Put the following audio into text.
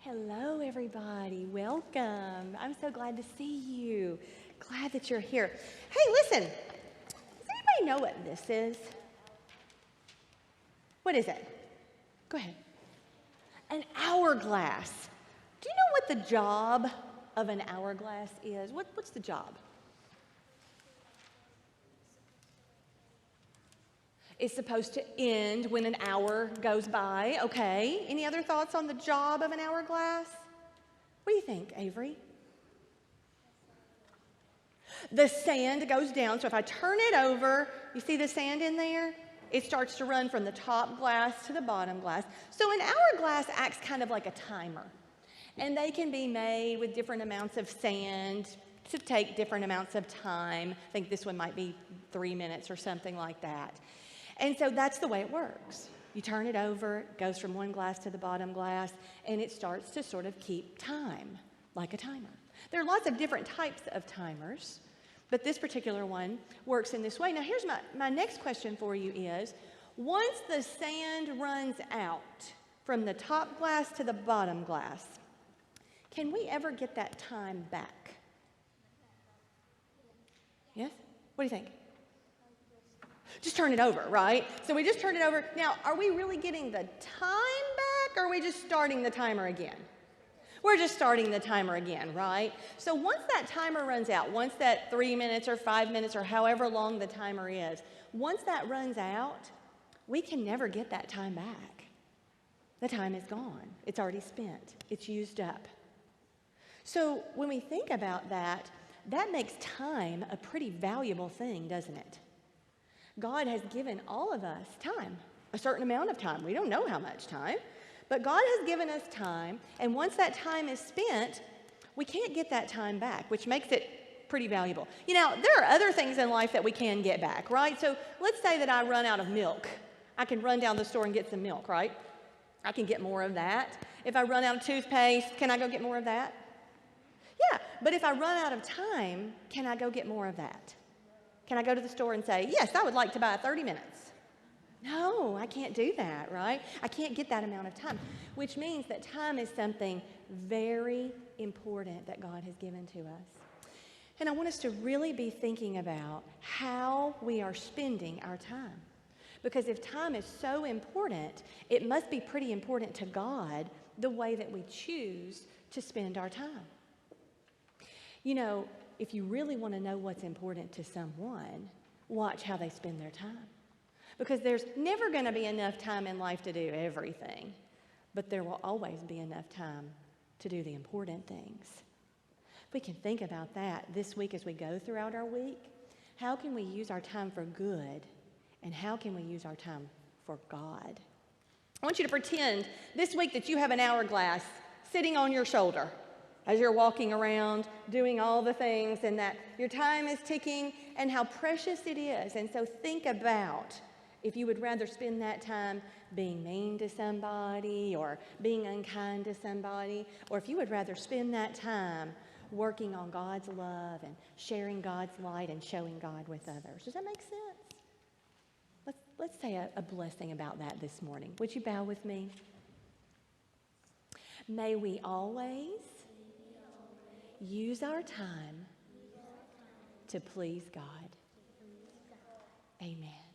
Hello, everybody. Welcome. I'm so glad to see you. Glad that you're here. Hey, listen. Does anybody know what this is? What is it? Go ahead. An hourglass. Do you know what the job of an hourglass is? What's the job? It's supposed to end when an hour goes by. Okay. Any other thoughts on the job of an hourglass? What do you think, Avery? The sand goes down. So if I turn it over, you see the sand in there? It starts to run from the top glass to the bottom glass. So an hourglass acts kind of like a timer. And they can be made with different amounts of sand to take different amounts of time. I think this one might be 3 minutes or something like that. And so that's the way it works. You turn it over, it goes from one glass to the bottom glass, and it starts to sort of keep time, like a timer. There are lots of different types of timers, but this particular one works in this way. Now, here's my next question for you is, once the sand runs out from the top glass to the bottom glass, can we ever get that time back? Yes? What do you think? Just turn it over, right? So we just turn it over. Now, are we really getting the time back, or are we just starting the timer again? We're just starting the timer again, right? So once that timer runs out, once that 3 minutes or 5 minutes or however long the timer is, once that runs out, we can never get that time back. The time is gone. It's already spent. It's used up. So when we think about that, that makes time a pretty valuable thing, doesn't it? God has given all of us time, a certain amount of time. We don't know how much time, but God has given us time, and once that time is spent, we can't get that time back, which makes it pretty valuable. You know, there are other things in life that we can get back, right? So let's say that I run out of milk. I can run down the store and get some milk, right? I can get more of that. If I run out of toothpaste, can I go get more of that? Yeah, but if I run out of time, can I go get more of that? Can I go to the store and say, yes, I would like to buy 30 minutes? No, I can't do that, right? I can't get that amount of time, which means that time is something very important that God has given to us. And I want us to really be thinking about how we are spending our time. Because if time is so important, it must be pretty important to God the way that we choose to spend our time. You know, if you really want to know what's important to someone, watch how they spend their time. Because there's never going to be enough time in life to do everything, but there will always be enough time to do the important things. We can think about that this week as we go throughout our week. How can we use our time for good, and how can we use our time for God? I want you to pretend this week that you have an hourglass sitting on your shoulder as you're walking around doing all the things, and that your time is ticking and how precious it is. And so think about if you would rather spend that time being mean to somebody or being unkind to somebody, or if you would rather spend that time working on God's love and sharing God's light and showing God with others. Does that make sense? Let's say a blessing about that this morning. Would you bow with me? May we always use our time to please God. Amen.